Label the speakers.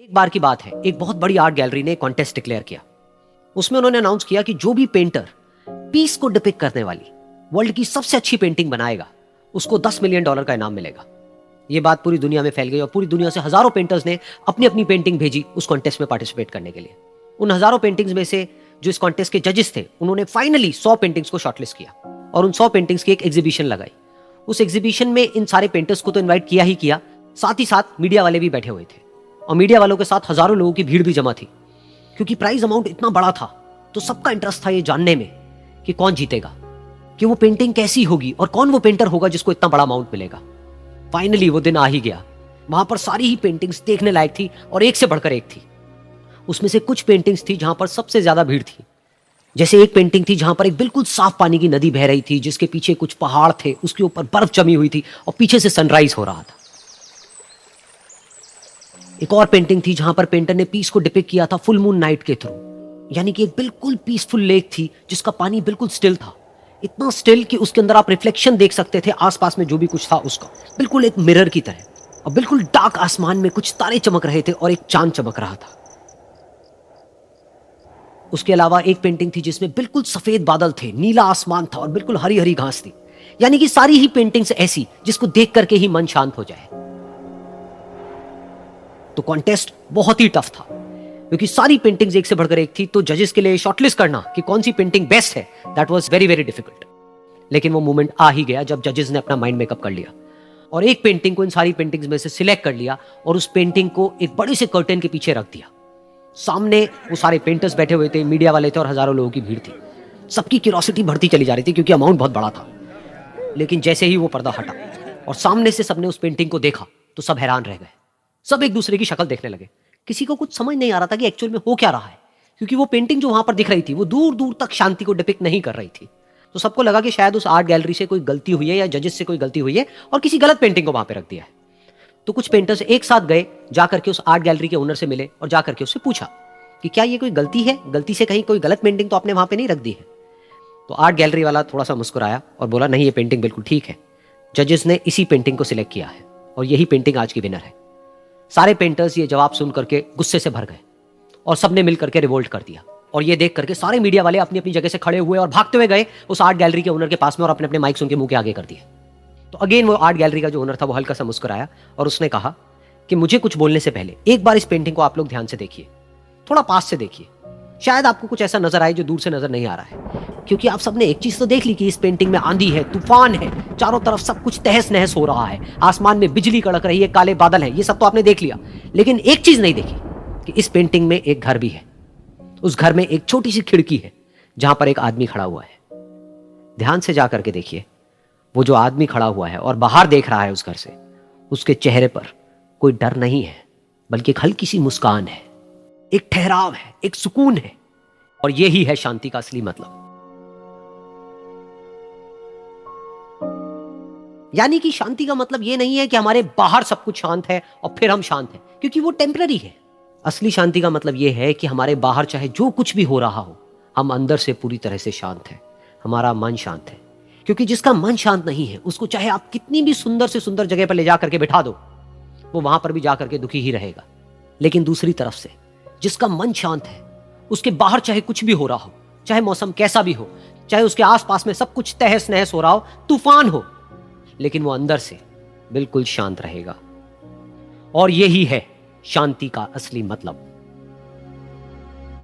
Speaker 1: एक बार की बात है, एक बहुत बड़ी आर्ट गैलरी ने कॉन्टेस्ट डिक्लेयर किया। उसमें उन्होंने अनाउंस किया कि जो भी पेंटर पीस को डिपिक्ट करने वाली वर्ल्ड की सबसे अच्छी पेंटिंग बनाएगा उसको $10 मिलियन का इनाम मिलेगा। ये बात पूरी दुनिया में फैल गई और पूरी दुनिया से हजारों पेंटर्स ने अपनी अपनी पेंटिंग भेजी उस कॉन्टेस्ट में पार्टिसिपेट करने के लिए। उन हजारों पेंटिंग्स में से जो इस कॉन्टेस्ट के जजेस थे उन्होंने फाइनली 100 पेंटिंग्स को शॉर्टलिस्ट किया और उन 100 पेंटिंग्स की एक एग्जीबिशन लगाई। उस एग्जीबिशन में इन सारे पेंटर्स को तो इन्वाइट किया ही किया, साथ ही साथ मीडिया वाले भी बैठे हुए थे और मीडिया वालों के साथ हजारों लोगों की भीड़ भी जमा थी। क्योंकि प्राइज अमाउंट इतना बड़ा था तो सबका इंटरेस्ट था ये जानने में कि कौन जीतेगा, कि वो पेंटिंग कैसी होगी और कौन वो पेंटर होगा जिसको इतना बड़ा अमाउंट मिलेगा। फाइनली वो दिन आ ही गया। वहां पर सारी ही पेंटिंग्स देखने लायक थी और एक से बढ़कर एक थी। उसमें से कुछ पेंटिंग्स थी जहां पर सबसे ज्यादा भीड़ थी। जैसे एक पेंटिंग थी जहां पर एक बिल्कुल साफ पानी की नदी बह रही थी, जिसके पीछे कुछ पहाड़ थे, उसके ऊपर बर्फ जमी हुई थी और पीछे से सनराइज हो रहा था। एक और पेंटिंग थी जहां पर पेंटर ने पीस को डिपिक्ट किया था फुल मून नाइट के थ्रू, यानी कि एक बिल्कुल पीसफुल लेक थी जिसका पानी बिल्कुल स्टिल था, इतना स्टिल कि उसके अंदर आप रिफ्लेक्शन देख सकते थे आसपास में जो भी कुछ था उसका, बिल्कुल एक मिरर की तरह। और बिल्कुल डार्क आसमान में कुछ तारे चमक रहे थे और एक चांद चमक रहा था। उसके अलावा एक पेंटिंग थी जिसमें बिल्कुल सफेद बादल थे, नीला आसमान था और बिल्कुल हरी हरी घास थी। यानी कि सारी ही पेंटिंग्स ऐसी जिसको देख करके ही मन शांत हो जाए। तो कॉन्टेस्ट बहुत ही टफ था क्योंकि सारी पेंटिंग्स एक से बढ़कर एक थी, तो जजेस के लिए शॉर्टलिस्ट करना कि कौन सी पेंटिंग बेस्ट है, that was very very difficult. लेकिन वो मोमेंट आ ही गया जब जजेस ने अपना माइंड मेकअप कर लिया और एक पेंटिंग को इन सारी पेंटिंग्स में से सिलेक्ट कर लिया और उस पेंटिंग को एक बड़े से कर्टेन के पीछे रख दिया। सामने वो सारे पेंटर्स बैठे हुए थे, मीडिया वाले थे और हजारों लोगों की भीड़ थी। सबकी क्यूरियोसिटी बढ़ती चली जा रही थी क्योंकि अमाउंट बहुत बड़ा था। लेकिन जैसे ही वो पर्दा हटा और सामने से सबने उस पेंटिंग को देखा तो सब हैरान रह गए। सब एक दूसरे की शक्ल देखने लगे। किसी को कुछ समझ नहीं आ रहा था कि एक्चुअल में हो क्या रहा है, क्योंकि वो पेंटिंग जो वहां पर दिख रही थी वो दूर दूर तक शांति को डिपिक्ट नहीं कर रही थी। तो सबको लगा कि शायद उस आर्ट गैलरी से कोई गलती हुई है या जजेस से कोई गलती हुई है और किसी गलत पेंटिंग को वहां पे रख दिया है। तो कुछ पेंटर्स एक साथ गए, जाकर के उस आर्ट गैलरी के ओनर से मिले और जाकर के उससे पूछा कि क्या ये कोई गलती है, गलती से कहीं कोई गलत पेंटिंग तो आपने वहां पे नहीं रख दी है। तो आर्ट गैलरी वाला थोड़ा सा मुस्कुराया और बोला नहीं, ये पेंटिंग बिल्कुल ठीक है, जजेस ने इसी पेंटिंग को सिलेक्ट किया है और यही पेंटिंग आज की विनर है। सारे पेंटर्स ये जवाब सुन करके गुस्से से भर गए और सबने मिल करके रिवोल्ट कर दिया। और ये देख करके सारे मीडिया वाले अपनी अपनी जगह से खड़े हुए और भागते हुए गए उस आर्ट गैलरी के ओनर के पास में और अपने अपने माइक्स उनके मुंह के आगे कर दिए। तो अगेन वो आर्ट गैलरी का जो ओनर था वो हल्का सा मुस्कुराया और उसने कहा कि मुझे कुछ बोलने से पहले एक बार इस पेंटिंग को आप लोग ध्यान से देखिए, थोड़ा पास से देखिए, शायद आपको कुछ ऐसा नजर आए जो दूर से नजर नहीं आ रहा है। क्योंकि आप सबने एक चीज तो देख ली कि इस पेंटिंग में आंधी है, तूफान है, चारों तरफ सब कुछ तहस नहस हो रहा है, आसमान में बिजली कड़क रही है, काले बादल हैं, ये सब तो आपने देख लिया। लेकिन एक चीज नहीं देखी कि इस पेंटिंग में एक घर भी है। उस घर में एक छोटी सी खिड़की है जहां पर एक आदमी खड़ा हुआ है। ध्यान से जाकर के देखिए, वो जो आदमी खड़ा हुआ है और बाहर देख रहा है उस घर से, उसके चेहरे पर कोई डर नहीं है बल्कि एक हल्की सी मुस्कान है, एक ठहराव है, एक सुकून है। और यही है शांति का असली मतलब। यानी कि शांति का मतलब यह नहीं है कि हमारे बाहर सब कुछ शांत है और फिर हम शांत हैं, क्योंकि वो टेम्पररी है। असली शांति का मतलब यह है कि हमारे बाहर चाहे जो कुछ भी हो रहा हो, हम अंदर से पूरी तरह से शांत हैं, हमारा मन शांत है। क्योंकि जिसका मन शांत नहीं है उसको चाहे आप कितनी भी सुंदर से सुंदर जगह पर ले जा करके बिठा दो, वो वहां पर भी जा करके दुखी ही रहेगा। लेकिन दूसरी तरफ से जिसका मन शांत है, उसके बाहर चाहे कुछ भी हो रहा हो, चाहे मौसम कैसा भी हो, चाहे उसके आसपास में सब कुछ तहस नहस हो रहा हो, तूफान हो, लेकिन वो अंदर से बिल्कुल शांत रहेगा। और यही है शांति का असली मतलब।